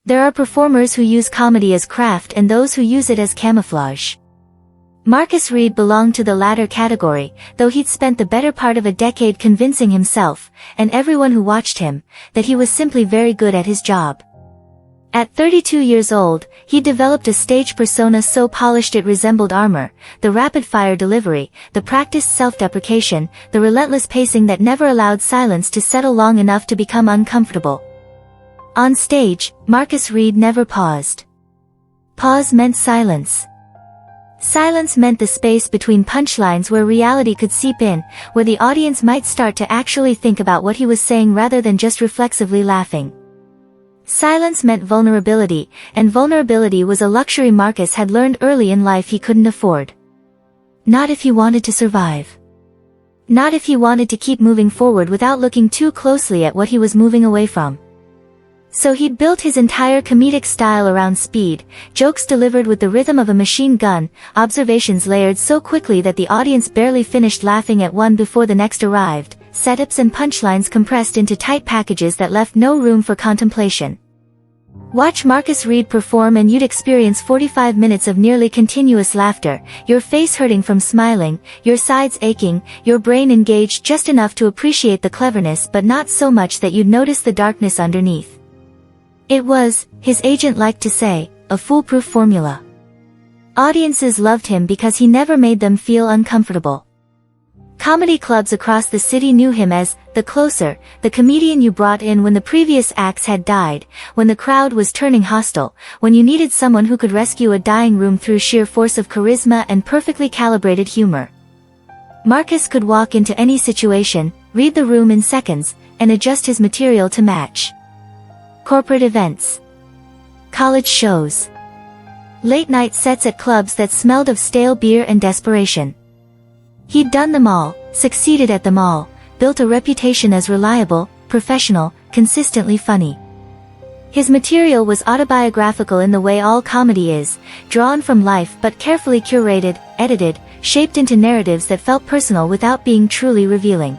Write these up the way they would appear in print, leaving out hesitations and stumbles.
There are performers who use comedy as craft and those who use it as camouflage. Marcus Reed belonged to the latter category, though he'd spent the better part of a decade convincing himself, and everyone who watched him, that he was simply very good at his job. At 32 years old, he developed a stage persona so polished it resembled armor, the rapid-fire delivery, the practiced self-deprecation, the relentless pacing that never allowed silence to settle long enough to become uncomfortable. On stage, Marcus Reed never paused. Pause meant silence. Silence meant the space between punchlines where reality could seep in, where the audience might start to actually think about what he was saying rather than just reflexively laughing. Silence meant vulnerability, and vulnerability was a luxury Marcus had learned early in life he couldn't afford. Not if he wanted to survive. Not if he wanted to keep moving forward without looking too closely at what he was moving away from. So he'd built his entire comedic style around speed, jokes delivered with the rhythm of a machine gun, observations layered so quickly that the audience barely finished laughing at one before the next arrived, setups and punchlines compressed into tight packages that left no room for contemplation. Watch Marcus Reed perform and you'd experience 45 minutes of nearly continuous laughter, your face hurting from smiling, your sides aching, your brain engaged just enough to appreciate the cleverness but not so much that you'd notice the darkness underneath. It was, his agent liked to say, a foolproof formula. Audiences loved him because he never made them feel uncomfortable. Comedy clubs across the city knew him as the closer, the comedian you brought in when the previous acts had died, when the crowd was turning hostile, when you needed someone who could rescue a dying room through sheer force of charisma and perfectly calibrated humor. Marcus could walk into any situation, read the room in seconds, and adjust his material to match. Corporate events. College shows. Late-night sets at clubs that smelled of stale beer and desperation. He'd done them all, succeeded at them all, built a reputation as reliable, professional, consistently funny. His material was autobiographical in the way all comedy is, drawn from life but carefully curated, edited, shaped into narratives that felt personal without being truly revealing.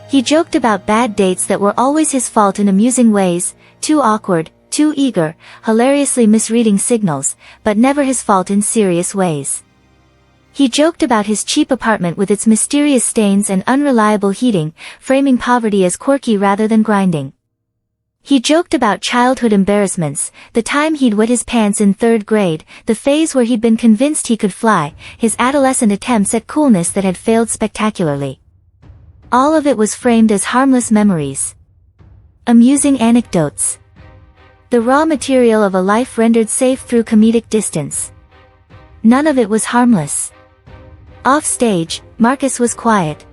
He joked about bad dates that were always his fault in amusing ways, too awkward, too eager, hilariously misreading signals, but never his fault in serious ways. He joked about his cheap apartment with its mysterious stains and unreliable heating, framing poverty as quirky rather than grinding. He joked about childhood embarrassments, the time he'd wet his pants in 3rd grade, the phase where he'd been convinced he could fly, his adolescent attempts at coolness that had failed spectacularly. All of it was framed as harmless memories. Amusing anecdotes. The raw material of a life rendered safe through comedic distance. None of it was harmless. Off stage, Marcus was quiet.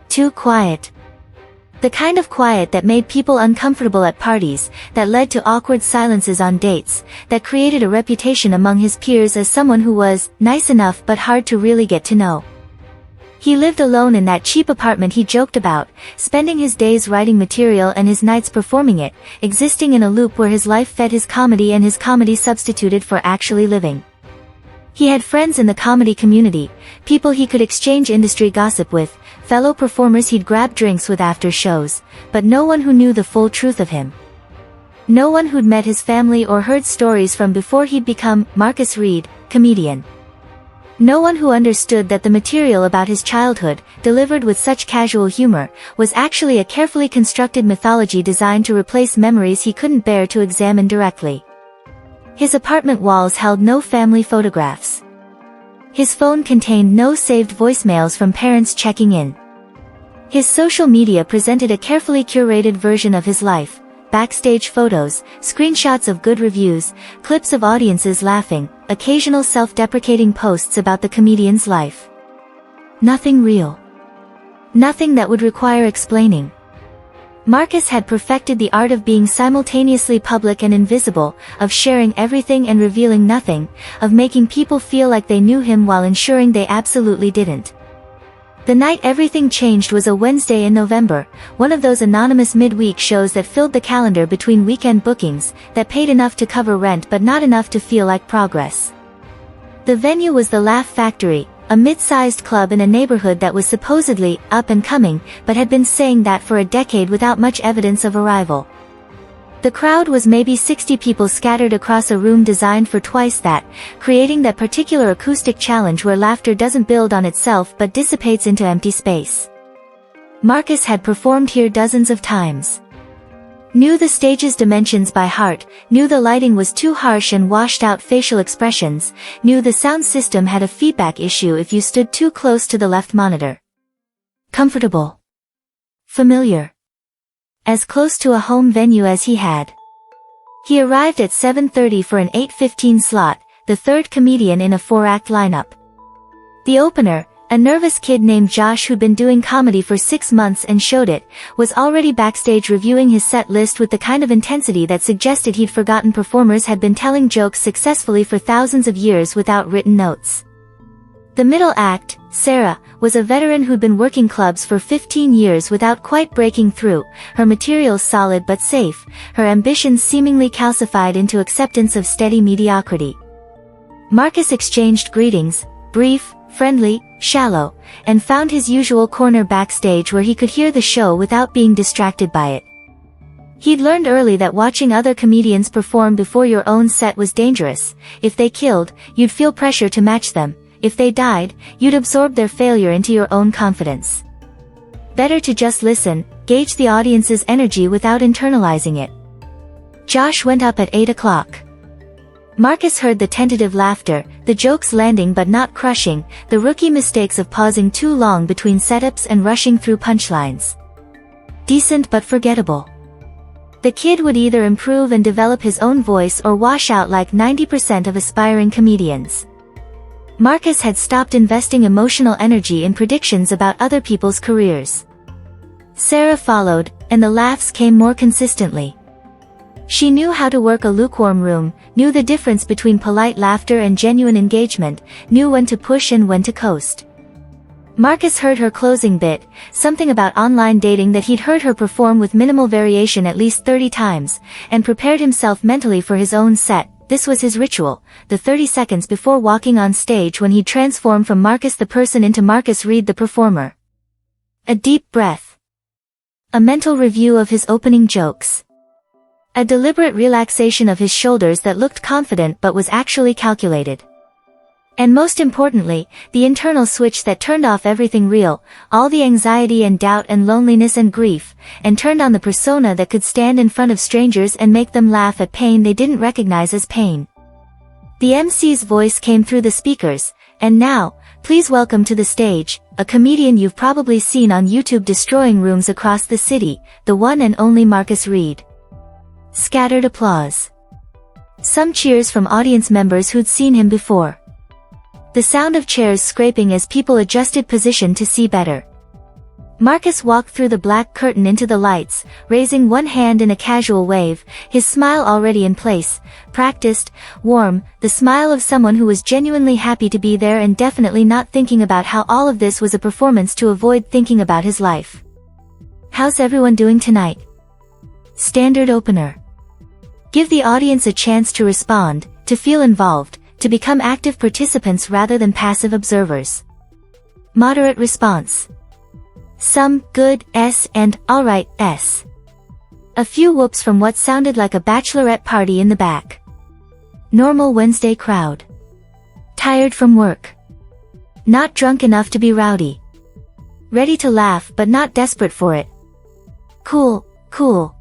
Too quiet. The kind of quiet that made people uncomfortable at parties, that led to awkward silences on dates, that created a reputation among his peers as someone who was nice enough but hard to really get to know. He lived alone in that cheap apartment he joked about, spending his days writing material and his nights performing it, existing in a loop where his life fed his comedy and his comedy substituted for actually living. He had friends in the comedy community, people he could exchange industry gossip with, fellow performers he'd grab drinks with after shows, but no one who knew the full truth of him. No one who'd met his family or heard stories from before he'd become Marcus Reed, comedian. No one who understood that the material about his childhood, delivered with such casual humor, was actually a carefully constructed mythology designed to replace memories he couldn't bear to examine directly. His apartment walls held no family photographs. His phone contained no saved voicemails from parents checking in. His social media presented a carefully curated version of his life, backstage photos, screenshots of good reviews, clips of audiences laughing, occasional self-deprecating posts about the comedian's life. Nothing real. Nothing that would require explaining. Marcus had perfected the art of being simultaneously public and invisible, of sharing everything and revealing nothing, of making people feel like they knew him while ensuring they absolutely didn't. The night everything changed was a Wednesday in November, one of those anonymous midweek shows that filled the calendar between weekend bookings, that paid enough to cover rent but not enough to feel like progress. The venue was the Laugh Factory, a mid-sized club in a neighborhood that was supposedly up and coming, but had been saying that for a decade without much evidence of arrival. The crowd was maybe 60 people scattered across a room designed for twice that, creating that particular acoustic challenge where laughter doesn't build on itself but dissipates into empty space. Marcus had performed here dozens of times. Knew the stage's dimensions by heart, knew the lighting was too harsh and washed out facial expressions, knew the sound system had a feedback issue if you stood too close to the left monitor. Comfortable. Familiar. As close to a home venue as he had. He arrived at 7:30 for an 8:15 slot, the third comedian in a 4-act lineup. The opener, a nervous kid named Josh who'd been doing comedy for 6 months and showed it, was already backstage reviewing his set list with the kind of intensity that suggested he'd forgotten performers had been telling jokes successfully for thousands of years without written notes. The middle act, Sarah, was a veteran who'd been working clubs for 15 years without quite breaking through, her material solid but safe, her ambitions seemingly calcified into acceptance of steady mediocrity. Marcus exchanged greetings, brief, friendly, shallow, and found his usual corner backstage where he could hear the show without being distracted by it. He'd learned early that watching other comedians perform before your own set was dangerous. If they killed, you'd feel pressure to match them. If they died, you'd absorb their failure into your own confidence. Better to just listen, gauge the audience's energy without internalizing it. Josh went up at 8 o'clock. Marcus heard the tentative laughter, the jokes landing but not crushing, the rookie mistakes of pausing too long between setups and rushing through punchlines. Decent but forgettable. The kid would either improve and develop his own voice or wash out like 90% of aspiring comedians. Marcus had stopped investing emotional energy in predictions about other people's careers. Sarah followed, and the laughs came more consistently. She knew how to work a lukewarm room, knew the difference between polite laughter and genuine engagement, knew when to push and when to coast. Marcus heard her closing bit, something about online dating that he'd heard her perform with minimal variation at least 30 times, and prepared himself mentally for his own set. This was his ritual, the 30 seconds before walking on stage when he'd transform from Marcus the person into Marcus Reed the performer. A deep breath. A mental review of his opening jokes. A deliberate relaxation of his shoulders that looked confident but was actually calculated. And most importantly, the internal switch that turned off everything real, all the anxiety and doubt and loneliness and grief, and turned on the persona that could stand in front of strangers and make them laugh at pain they didn't recognize as pain. The MC's voice came through the speakers, and now, please welcome to the stage, a comedian you've probably seen on YouTube destroying rooms across the city, the one and only Marcus Reed. Scattered applause. Some cheers from audience members who'd seen him before. The sound of chairs scraping as people adjusted position to see better. Marcus walked through the black curtain into the lights, raising one hand in a casual wave, his smile already in place, practiced, warm, the smile of someone who was genuinely happy to be there and definitely not thinking about how all of this was a performance to avoid thinking about his life. How's everyone doing tonight? Standard opener. Give the audience a chance to respond, to feel involved, to become active participants rather than passive observers. Moderate response. Some, good, S and, alright, S. A few whoops from what sounded like a bachelorette party in the back. Normal Wednesday crowd. Tired from work. Not drunk enough to be rowdy. Ready to laugh but not desperate for it. Cool, cool.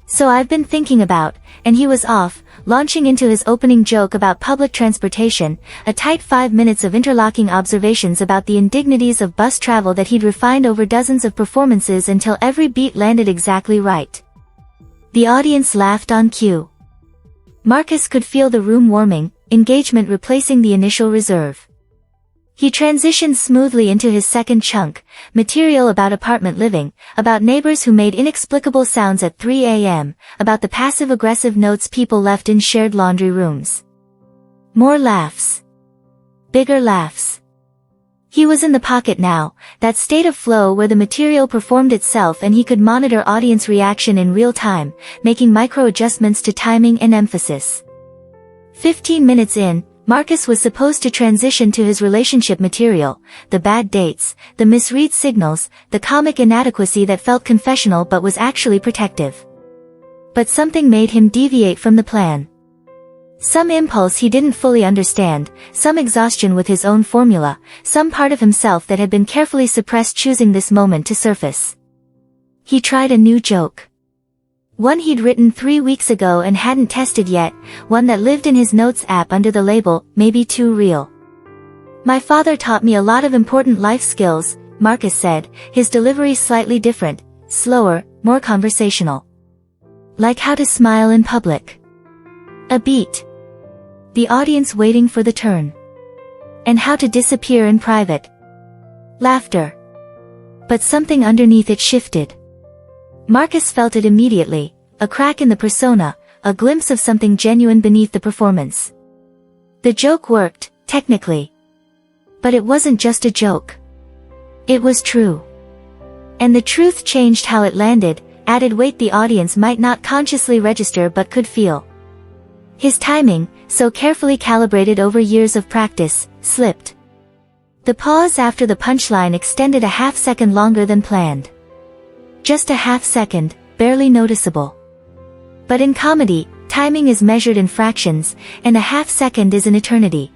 So I've been thinking about, and he was off, launching into his opening joke about public transportation, a tight 5 minutes of interlocking observations about the indignities of bus travel that he'd refined over dozens of performances until every beat landed exactly right. The audience laughed on cue. Marcus could feel the room warming, engagement replacing the initial reserve. He transitioned smoothly into his second chunk, material about apartment living, about neighbors who made inexplicable sounds at 3 a.m., about the passive-aggressive notes people left in shared laundry rooms. More laughs. Bigger laughs. He was in the pocket now, that state of flow where the material performed itself and he could monitor audience reaction in real time, making micro-adjustments to timing and emphasis. 15 minutes in, Marcus was supposed to transition to his relationship material, the bad dates, the misread signals, the comic inadequacy that felt confessional but was actually protective. But something made him deviate from the plan. Some impulse he didn't fully understand, some exhaustion with his own formula, some part of himself that had been carefully suppressed choosing this moment to surface. He tried a new joke. One he'd written 3 weeks ago and hadn't tested yet, one that lived in his notes app under the label, "Maybe Too Real." "My father taught me a lot of important life skills," Marcus said, his delivery slightly different, slower, more conversational. "Like how to smile in public." A beat. The audience waiting for the turn. "And how to disappear in private." Laughter. But something underneath it shifted. Marcus felt it immediately, a crack in the persona, a glimpse of something genuine beneath the performance. The joke worked, technically. But it wasn't just a joke. It was true. And the truth changed how it landed, added weight the audience might not consciously register but could feel. His timing, so carefully calibrated over years of practice, slipped. The pause after the punchline extended a half-second longer than planned. Just a half-second, barely noticeable. But in comedy, timing is measured in fractions, and a half-second is an eternity.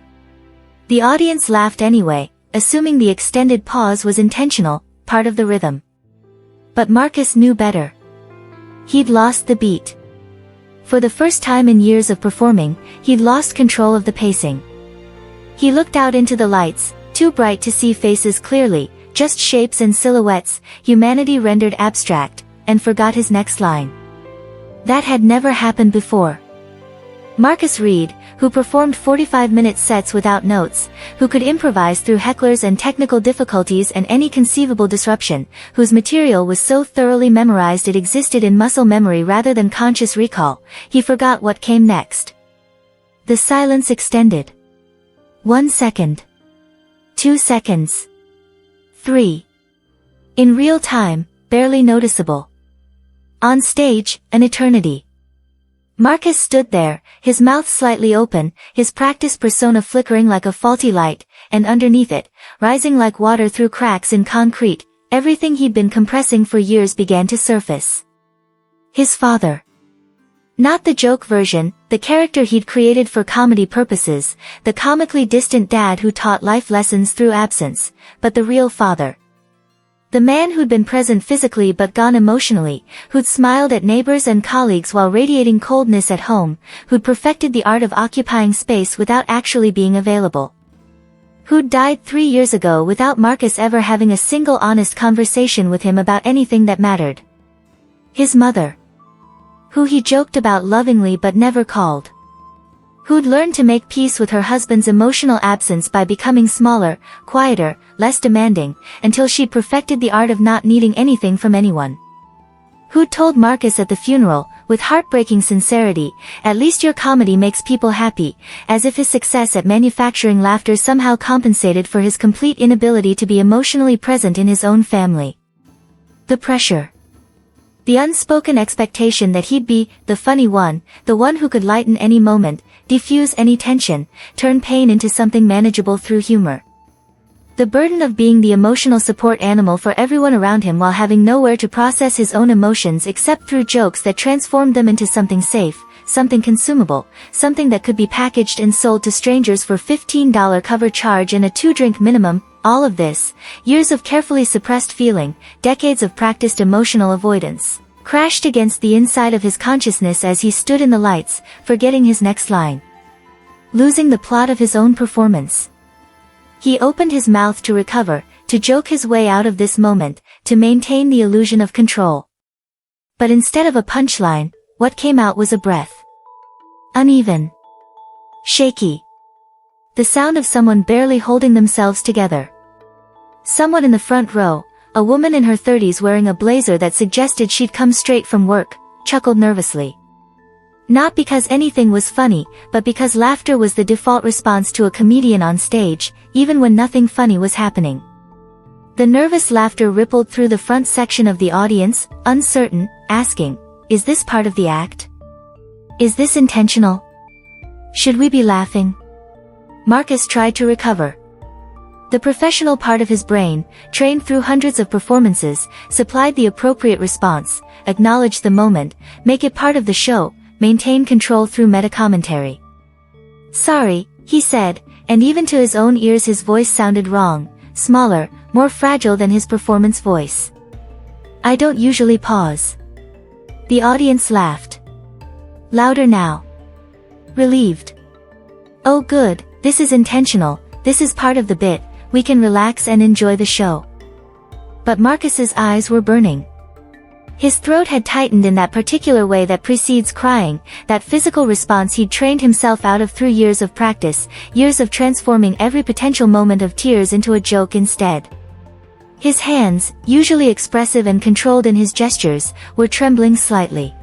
The audience laughed anyway, assuming the extended pause was intentional, part of the rhythm. But Marcus knew better. He'd lost the beat. For the first time in years of performing, he'd lost control of the pacing. He looked out into the lights, too bright to see faces clearly, just shapes and silhouettes, humanity rendered abstract, and forgot his next line. That had never happened before. Marcus Reed, who performed 45-minute sets without notes, who could improvise through hecklers and technical difficulties and any conceivable disruption, whose material was so thoroughly memorized it existed in muscle memory rather than conscious recall, he forgot what came next. The silence extended. 1 second. 2 seconds. 3. In real time, barely noticeable. On stage, an eternity. Marcus stood there, his mouth slightly open, his practice persona flickering like a faulty light, and underneath it, rising like water through cracks in concrete, everything he'd been compressing for years began to surface. His father. Not the joke version, the character he'd created for comedy purposes, the comically distant dad who taught life lessons through absence, but the real father. The man who'd been present physically but gone emotionally, who'd smiled at neighbors and colleagues while radiating coldness at home, who'd perfected the art of occupying space without actually being available. Who'd died 3 years ago without Marcus ever having a single honest conversation with him about anything that mattered. His mother. Who he joked about lovingly but never called. Who'd learned to make peace with her husband's emotional absence by becoming smaller, quieter, less demanding, until she'd perfected the art of not needing anything from anyone. Who'd told Marcus at the funeral, with heartbreaking sincerity, "At least your comedy makes people happy," as if his success at manufacturing laughter somehow compensated for his complete inability to be emotionally present in his own family. The pressure. The unspoken expectation that he'd be the funny one, the one who could lighten any moment, diffuse any tension, turn pain into something manageable through humor. The burden of being the emotional support animal for everyone around him while having nowhere to process his own emotions except through jokes that transformed them into something safe, something consumable, something that could be packaged and sold to strangers for $15 cover charge and a 2-drink minimum. All of this, years of carefully suppressed feeling, decades of practiced emotional avoidance, crashed against the inside of his consciousness as he stood in the lights, forgetting his next line. Losing the plot of his own performance. He opened his mouth to recover, to joke his way out of this moment, to maintain the illusion of control. But instead of a punchline, what came out was a breath. Uneven. Shaky. The sound of someone barely holding themselves together. Someone in the front row, a woman in her 30s wearing a blazer that suggested she'd come straight from work, chuckled nervously. Not because anything was funny, but because laughter was the default response to a comedian on stage, even when nothing funny was happening. The nervous laughter rippled through the front section of the audience, uncertain, asking, "Is this part of the act? Is this intentional? Should we be laughing?" Marcus tried to recover. The professional part of his brain, trained through hundreds of performances, supplied the appropriate response, acknowledged the moment, make it part of the show, maintain control through meta-commentary. "Sorry," he said, and even to his own ears his voice sounded wrong, smaller, more fragile than his performance voice. "I don't usually pause." The audience laughed. Louder now. Relieved. "Oh good, this is intentional, this is part of the bit, we can relax and enjoy the show." But Marcus's eyes were burning. His throat had tightened in that particular way that precedes crying, that physical response he'd trained himself out of through years of practice, years of transforming every potential moment of tears into a joke instead. His hands, usually expressive and controlled in his gestures, were trembling slightly.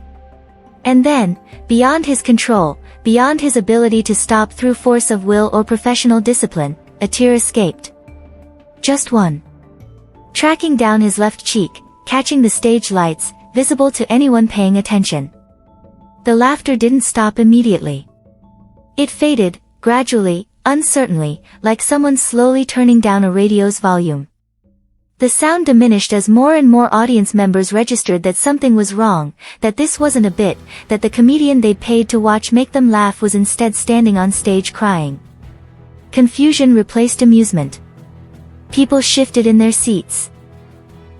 And then, beyond his control, beyond his ability to stop through force of will or professional discipline, a tear escaped. Just one. Tracking down his left cheek, catching the stage lights, visible to anyone paying attention. The laughter didn't stop immediately. It faded, gradually, uncertainly, like someone slowly turning down a radio's volume. The sound diminished as more and more audience members registered that something was wrong, that this wasn't a bit, that the comedian they'd paid to watch make them laugh was instead standing on stage crying. Confusion replaced amusement. People shifted in their seats.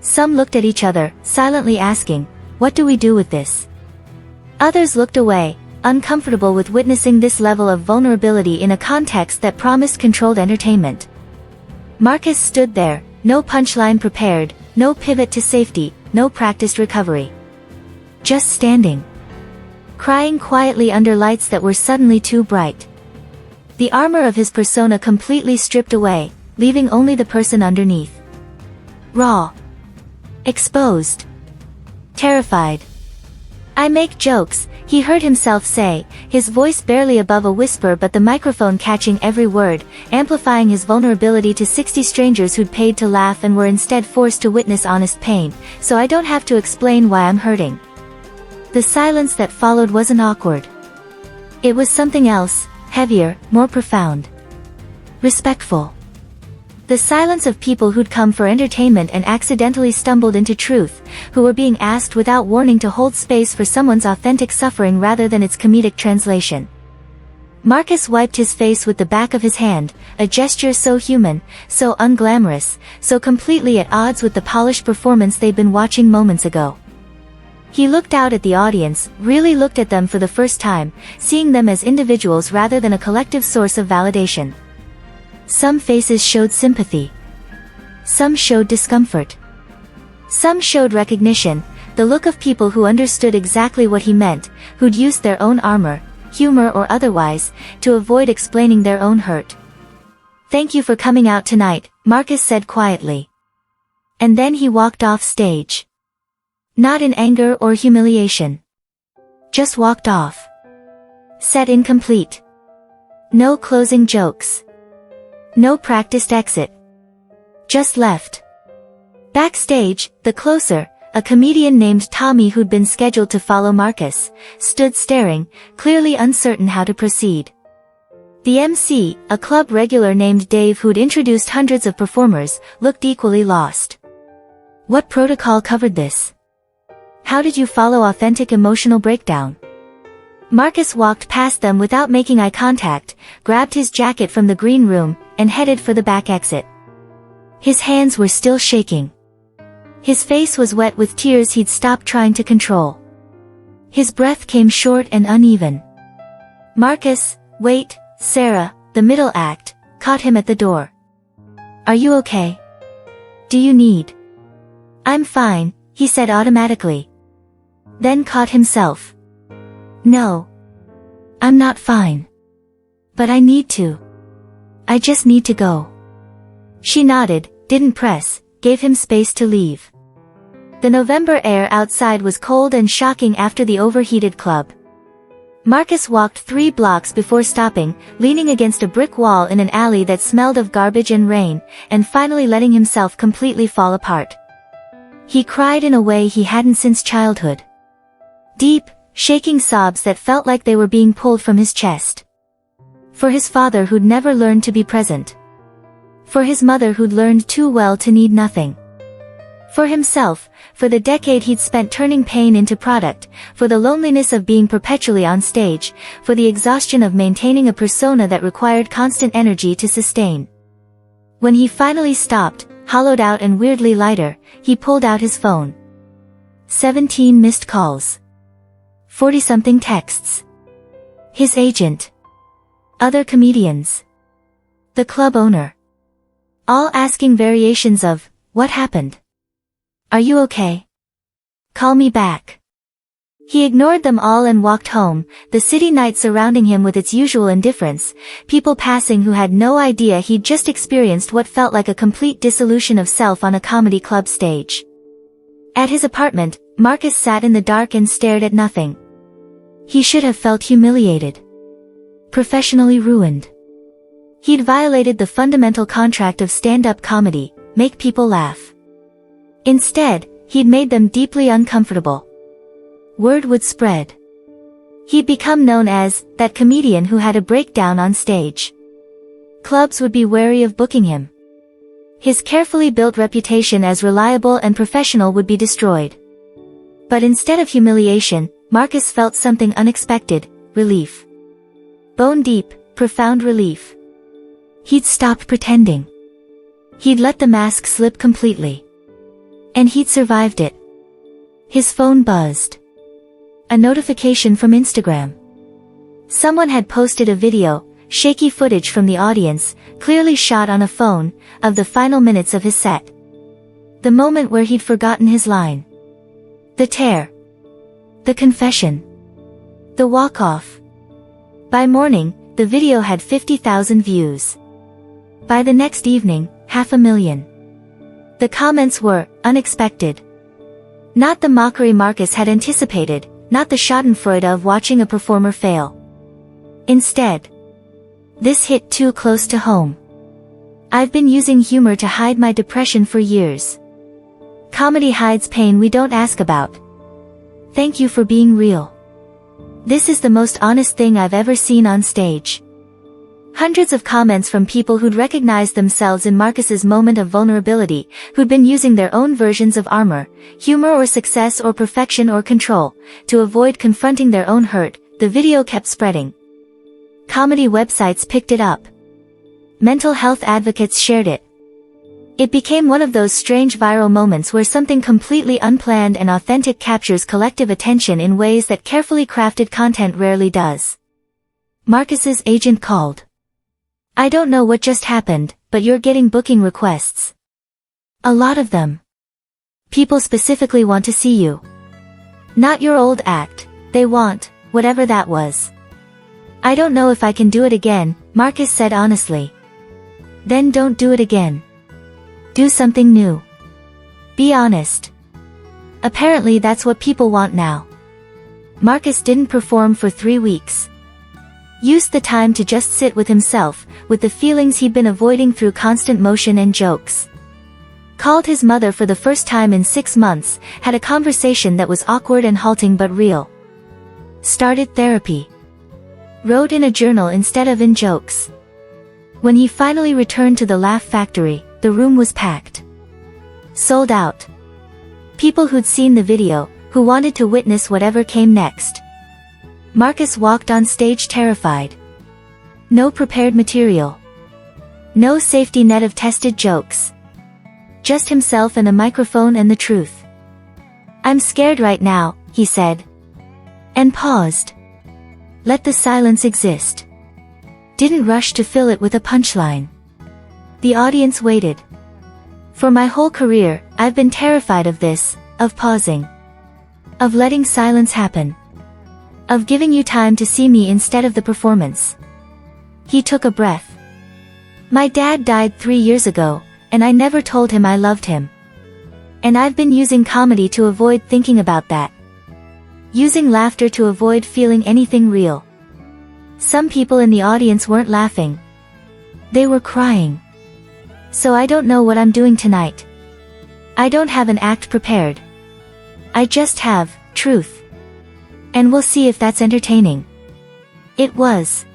Some looked at each other, silently asking, "What do we do with this?" Others looked away, uncomfortable with witnessing this level of vulnerability in a context that promised controlled entertainment. Marcus stood there, no punchline prepared, no pivot to safety, no practiced recovery. Just standing. Crying quietly under lights that were suddenly too bright. The armor of his persona completely stripped away, leaving only the person underneath. Raw. Exposed. Terrified. "I make jokes," he heard himself say, his voice barely above a whisper but the microphone catching every word, amplifying his vulnerability to 60 strangers who'd paid to laugh and were instead forced to witness honest pain, "so I don't have to explain why I'm hurting." The silence that followed wasn't awkward. It was something else, heavier, more profound. Respectful. The silence of people who'd come for entertainment and accidentally stumbled into truth, who were being asked without warning to hold space for someone's authentic suffering rather than its comedic translation. Marcus wiped his face with the back of his hand, a gesture so human, so unglamorous, so completely at odds with the polished performance they'd been watching moments ago. He looked out at the audience, really looked at them for the first time, seeing them as individuals rather than a collective source of validation. Some faces showed sympathy. Some showed discomfort. Some showed recognition, the look of people who understood exactly what he meant, who'd used their own armor, humor or otherwise, to avoid explaining their own hurt. "Thank you for coming out tonight," Marcus said quietly. And then he walked off stage. Not in anger or humiliation. Just walked off. Set incomplete. No closing jokes. No practiced exit. Just left. Backstage, the closer, a comedian named Tommy who'd been scheduled to follow Marcus, stood staring, clearly uncertain how to proceed. The MC, a club regular named Dave who'd introduced hundreds of performers, looked equally lost. What protocol covered this? How did you follow authentic emotional breakdown? Marcus walked past them without making eye contact, grabbed his jacket from the green room, and headed for the back exit. His hands were still shaking. His face was wet with tears he'd stopped trying to control. His breath came short and uneven. "Marcus, wait," Sarah, the middle act, caught him at the door. "Are you okay? Do you need?" "I'm fine," he said automatically. Then caught himself. "No. I'm not fine. But I need to. I just need to go." She nodded, didn't press, gave him space to leave. The November air outside was cold and shocking after the overheated club. Marcus walked 3 blocks before stopping, leaning against a brick wall in an alley that smelled of garbage and rain, and finally letting himself completely fall apart. He cried in a way he hadn't since childhood. Deep, shaking sobs that felt like they were being pulled from his chest. For his father who'd never learned to be present. For his mother who'd learned too well to need nothing. For himself, for the decade he'd spent turning pain into product, for the loneliness of being perpetually on stage, for the exhaustion of maintaining a persona that required constant energy to sustain. When he finally stopped, hollowed out and weirdly lighter, he pulled out his phone. 17 missed calls. 40-something texts. His agent. Other comedians. The club owner. All asking variations of, "What happened? Are you okay? Call me back." He ignored them all and walked home, the city night surrounding him with its usual indifference, people passing who had no idea he'd just experienced what felt like a complete dissolution of self on a comedy club stage. At his apartment, Marcus sat in the dark and stared at nothing. He should have felt humiliated. Professionally ruined. He'd violated the fundamental contract of stand-up comedy, make people laugh. Instead, he'd made them deeply uncomfortable. Word would spread. He'd become known as that comedian who had a breakdown on stage. Clubs would be wary of booking him. His carefully built reputation as reliable and professional would be destroyed. But instead of humiliation, Marcus felt something unexpected, relief. Bone-deep, profound relief. He'd stopped pretending. He'd let the mask slip completely. And he'd survived it. His phone buzzed. A notification from Instagram. Someone had posted a video, shaky footage from the audience, clearly shot on a phone, of the final minutes of his set. The moment where he'd forgotten his line. The tear. The confession. The walk-off. By morning, the video had 50,000 views. By the next evening, 500,000. The comments were unexpected. Not the mockery Marcus had anticipated, not the schadenfreude of watching a performer fail. Instead, this hit too close to home. I've been using humor to hide my depression for years. Comedy hides pain we don't ask about. Thank you for being real. This is the most honest thing I've ever seen on stage. Hundreds of comments from people who'd recognized themselves in Marcus's moment of vulnerability, who'd been using their own versions of armor, humor or success or perfection or control, to avoid confronting their own hurt. The video kept spreading. Comedy websites picked it up. Mental health advocates shared it. It became one of those strange viral moments where something completely unplanned and authentic captures collective attention in ways that carefully crafted content rarely does. Marcus's agent called. "I don't know what just happened, but you're getting booking requests. A lot of them. People specifically want to see you. Not your old act, they want, whatever that was." "I don't know if I can do it again," Marcus said honestly. "Then don't do it again. Do something new. Be honest." Apparently that's what people want now. Marcus didn't perform for 3 weeks. Used the time to just sit with himself, with the feelings he'd been avoiding through constant motion and jokes. Called his mother for the first time in 6 months, had a conversation that was awkward and halting but real. Started therapy. Wrote in a journal instead of in jokes. When he finally returned to the Laugh Factory, the room was packed. Sold out. People who'd seen the video, who wanted to witness whatever came next. Marcus walked on stage terrified. No prepared material. No safety net of tested jokes. Just himself and a microphone and the truth. "I'm scared right now," he said. And paused. Let the silence exist. Didn't rush to fill it with a punchline. The audience waited. For my whole career, I've been terrified of this, of pausing. Of letting silence happen. Of giving you time to see me instead of the performance. He took a breath. My dad died 3 years ago, and I never told him I loved him. And I've been using comedy to avoid thinking about that. Using laughter to avoid feeling anything real. Some people in the audience weren't laughing. They were crying. So I don't know what I'm doing tonight. I don't have an act prepared. I just have truth. And we'll see if that's entertaining. It was.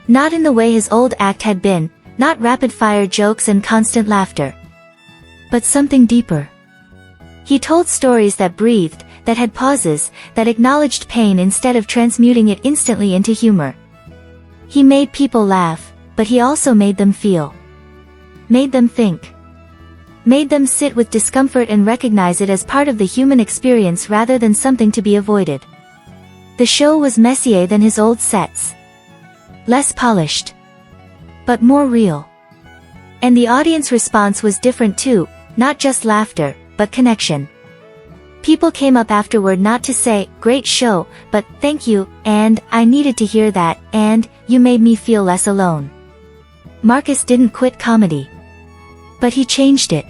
Not in the way his old act had been, not rapid-fire jokes and constant laughter, but something deeper. He told stories that breathed, that had pauses, that acknowledged pain instead of transmuting it instantly into humor. He made people laugh, but he also made them feel. Made them think. Made them sit with discomfort and recognize it as part of the human experience rather than something to be avoided. The show was messier than his old sets. Less polished, but more real. And the audience response was different too, not just laughter, but connection. People came up afterward not to say, "Great show," but "Thank you," and "I needed to hear that," and "You made me feel less alone." Marcus didn't quit comedy, but he changed it.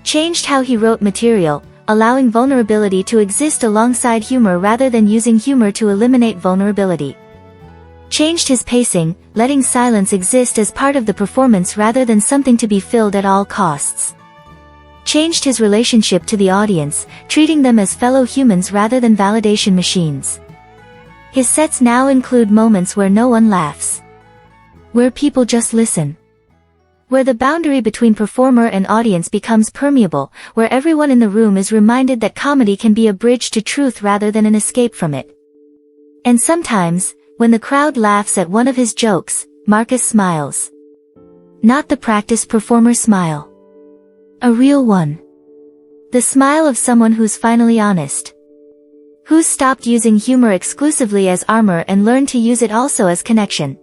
Changed how he wrote material, allowing vulnerability to exist alongside humor rather than using humor to eliminate vulnerability. Changed his pacing, letting silence exist as part of the performance rather than something to be filled at all costs. Changed his relationship to the audience, treating them as fellow humans rather than validation machines. His sets now include moments where no one laughs, where people just listen, where the boundary between performer and audience becomes permeable, where everyone in the room is reminded that comedy can be a bridge to truth rather than an escape from it. And sometimes, when the crowd laughs at one of his jokes, Marcus smiles. Not the practiced performer smile. A real one. The smile of someone who's finally honest. Who's stopped using humor exclusively as armor and learned to use it also as connection.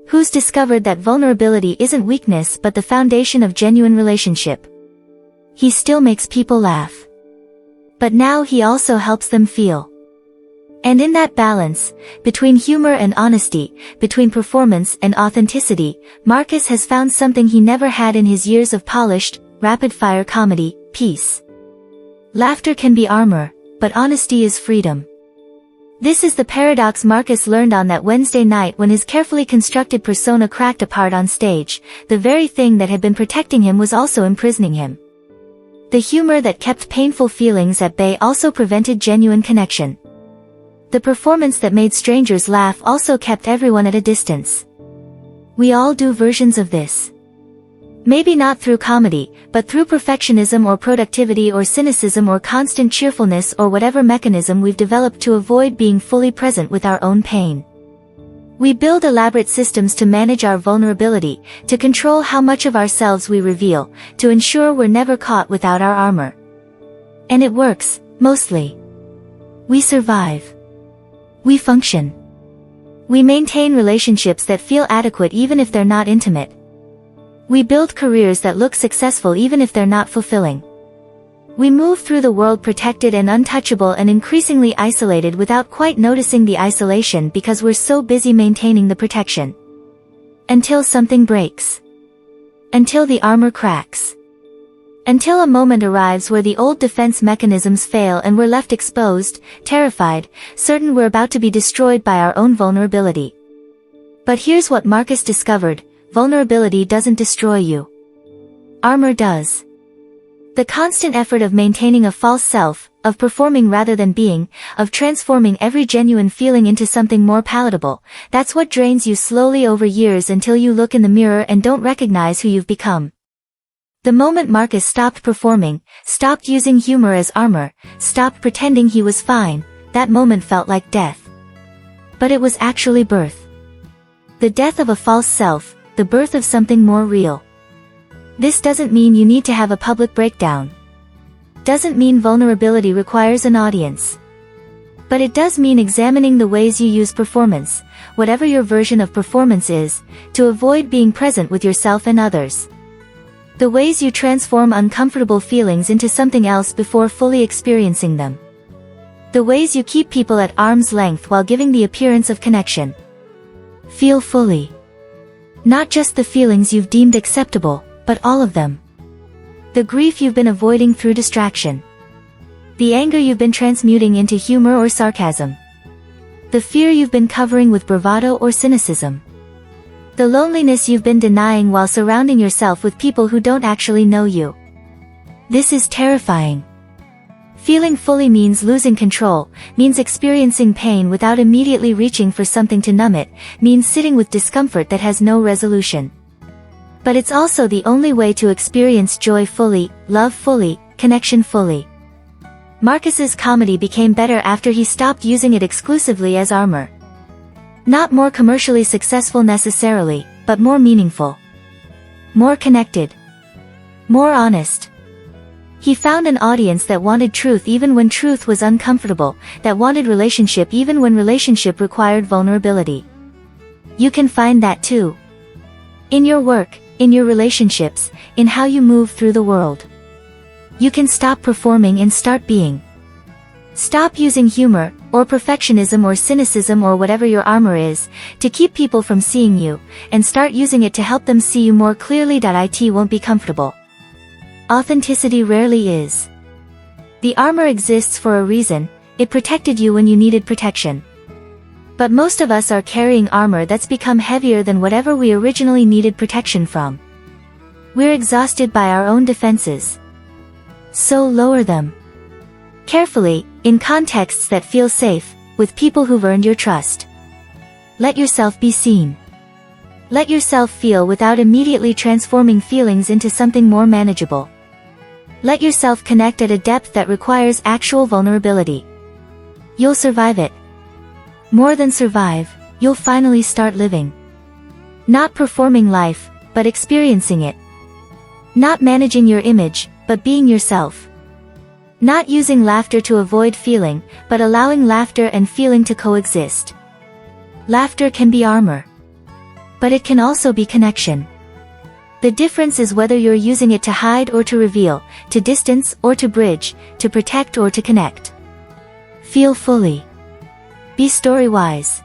Who's discovered that vulnerability isn't weakness but the foundation of genuine relationship. He still makes people laugh, but now he also helps them feel. And in that balance, between humor and honesty, between performance and authenticity, Marcus has found something he never had in his years of polished, rapid-fire comedy: peace. Laughter can be armor, but honesty is freedom. This is the paradox Marcus learned on that Wednesday night when his carefully constructed persona cracked apart on stage. The very thing that had been protecting him was also imprisoning him. The humor that kept painful feelings at bay also prevented genuine connection. The performance that made strangers laugh also kept everyone at a distance. We all do versions of this. Maybe not through comedy, but through perfectionism or productivity or cynicism or constant cheerfulness or whatever mechanism we've developed to avoid being fully present with our own pain. We build elaborate systems to manage our vulnerability, to control how much of ourselves we reveal, to ensure we're never caught without our armor. And it works, mostly. We survive. We function. We maintain relationships that feel adequate even if they're not intimate. We build careers that look successful even if they're not fulfilling. We move through the world protected and untouchable and increasingly isolated without quite noticing the isolation because we're so busy maintaining the protection. Until something breaks. Until the armor cracks. Until a moment arrives where the old defense mechanisms fail and we're left exposed, terrified, certain we're about to be destroyed by our own vulnerability. But here's what Marcus discovered: vulnerability doesn't destroy you. Armor does. The constant effort of maintaining a false self, of performing rather than being, of transforming every genuine feeling into something more palatable, that's what drains you slowly over years until you look in the mirror and don't recognize who you've become. The moment Marcus stopped performing, stopped using humor as armor, stopped pretending he was fine, that moment felt like death. But it was actually birth. The death of a false self, the birth of something more real. This doesn't mean you need to have a public breakdown. Doesn't mean vulnerability requires an audience. But it does mean examining the ways you use performance, whatever your version of performance is, to avoid being present with yourself and others. The ways you transform uncomfortable feelings into something else before fully experiencing them. The ways you keep people at arm's length while giving the appearance of connection. Feel fully. Not just the feelings you've deemed acceptable, but all of them. The grief you've been avoiding through distraction. The anger you've been transmuting into humor or sarcasm. The fear you've been covering with bravado or cynicism. The loneliness you've been denying while surrounding yourself with people who don't actually know you. This is terrifying. Feeling fully means losing control, means experiencing pain without immediately reaching for something to numb it, means sitting with discomfort that has no resolution. But it's also the only way to experience joy fully, love fully, connection fully. Marcus's comedy became better after he stopped using it exclusively as armor. Not more commercially successful necessarily, but more meaningful. More connected. More honest. He found an audience that wanted truth even when truth was uncomfortable, that wanted relationship even when relationship required vulnerability. You can find that too. In your work, in your relationships, in how you move through the world. You can stop performing and start being. Stop using humor, or perfectionism or cynicism or whatever your armor is, to keep people from seeing you, and start using it to help them see you more clearly. It won't be comfortable. Authenticity rarely is. The armor exists for a reason, it protected you when you needed protection. But most of us are carrying armor that's become heavier than whatever we originally needed protection from. We're exhausted by our own defenses. So lower them. Carefully, in contexts that feel safe, with people who've earned your trust. Let yourself be seen. Let yourself feel without immediately transforming feelings into something more manageable. Let yourself connect at a depth that requires actual vulnerability. You'll survive it. More than survive, you'll finally start living. Not performing life, but experiencing it. Not managing your image, but being yourself. Not using laughter to avoid feeling, but allowing laughter and feeling to coexist. Laughter can be armor. But it can also be connection. The difference is whether you're using it to hide or to reveal, to distance or to bridge, to protect or to connect. Feel fully. Be StoryWise.